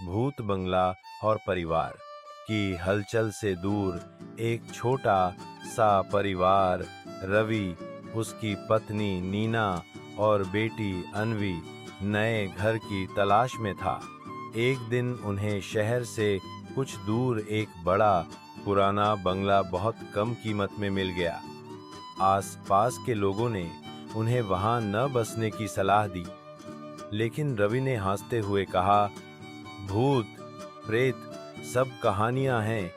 भूत बंगला और परिवार की हलचल से दूर एक छोटा सा परिवार रवि, उसकी पत्नी नीना और बेटी अन्वी नए घर की तलाश में था। एक दिन उन्हें शहर से कुछ दूर एक बड़ा पुराना बंगला बहुत कम कीमत में मिल गया। आसपास के लोगों ने उन्हें वहां न बसने की सलाह दी, लेकिन रवि ने हंसते हुए कहा, भूत प्रेत सब कहानियां हैं,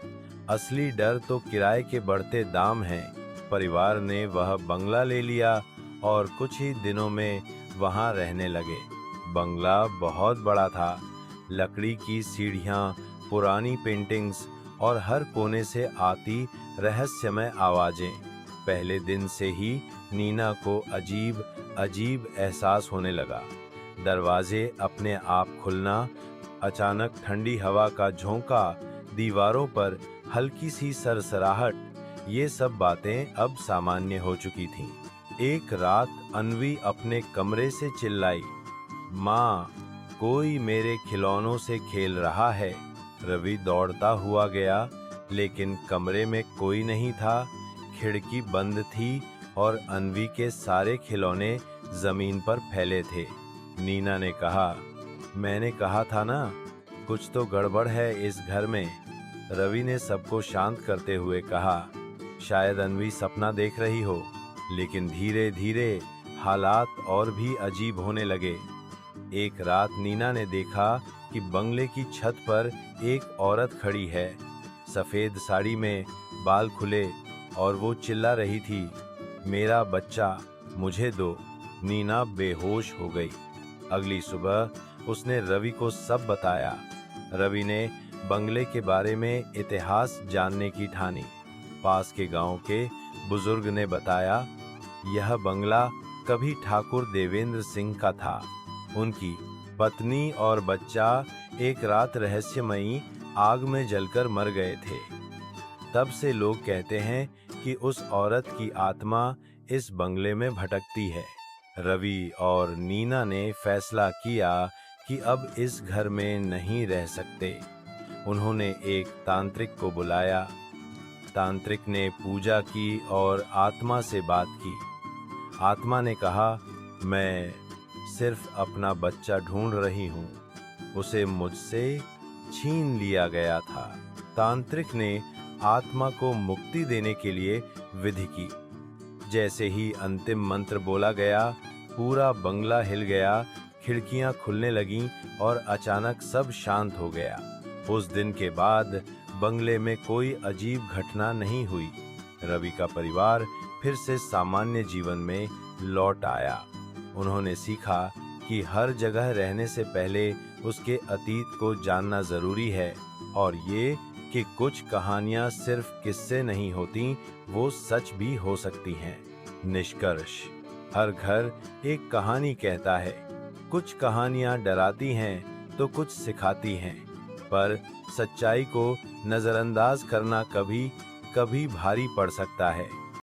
असली डर तो किराए के बढ़ते दाम हैं। परिवार ने वह बंगला ले लिया और कुछ ही दिनों में वहां रहने लगे। बंगला बहुत बड़ा था, लकड़ी की सीढ़ियां, पुरानी पेंटिंग्स और हर कोने से आती रहस्यमय आवाजें। पहले दिन से ही नीना को अजीब अजीब एहसास होने लगा। दरवाजे अपने आप खुलना, अचानक ठंडी हवा का झोंका, दीवारों पर हल्की सी सरसराहट, ये सब बातें अब सामान्य हो चुकी थीं। एक रात अन्वी अपने कमरे से चिल्लाई, माँ, कोई मेरे खिलौनों से खेल रहा है। रवि दौड़ता हुआ गया, लेकिन कमरे में कोई नहीं था। खिड़की बंद थी और अन्वी के सारे खिलौने जमीन पर फैले थे। नीना ने कहा, मैंने कहा था ना, कुछ तो गड़बड़ है इस घर में। रवि ने सबको शांत करते हुए कहा, शायद अन्वी सपना देख रही हो। लेकिन धीरे धीरे हालात और भी अजीब होने लगे। एक रात नीना ने देखा कि बंगले की छत पर एक औरत खड़ी है, सफेद साड़ी में, बाल खुले, और वो चिल्ला रही थी, मेरा बच्चा मुझे दो। नीना बेहोश हो गई। अगली सुबह उसने रवि को सब बताया। रवि ने बंगले के बारे में इतिहास जानने की ठानी। पास के गांव के बुजुर्ग ने बताया, यह बंगला कभी ठाकुर देवेंद्र सिंह का था। उनकी पत्नी और बच्चा एक रात रहस्यमयी आग में जलकर मर गए थे। तब से लोग कहते हैं कि उस औरत की आत्मा इस बंगले में भटकती है। रवि और नीना ने फैसला किया कि अब इस घर में नहीं रह सकते। उन्होंने एक तांत्रिक को बुलाया। तांत्रिक ने पूजा की और आत्मा से बात की। आत्मा ने कहा, मैं सिर्फ अपना बच्चा ढूंढ रही हूँ, उसे मुझसे छीन लिया गया था। तांत्रिक ने आत्मा को मुक्ति देने के लिए विधि की। जैसे ही अंतिम मंत्र बोला गया, पूरा बंगला हिल गया, खिड़कियां खुलने लगीं और अचानक सब शांत हो गया। उस दिन के बाद बंगले में कोई अजीब घटना नहीं हुई। रवि का परिवार फिर से सामान्य जीवन में लौट आया। उन्होंने सीखा कि हर जगह रहने से पहले उसके अतीत को जानना जरूरी है, और ये कि कुछ कहानियां सिर्फ किस्से नहीं होती, वो सच भी हो सकती हैं। निष्कर्ष, हर घर एक कहानी कहता है। कुछ कहानियां डराती हैं तो कुछ सिखाती हैं, पर सच्चाई को नजरअंदाज करना कभी कभी भारी पड़ सकता है।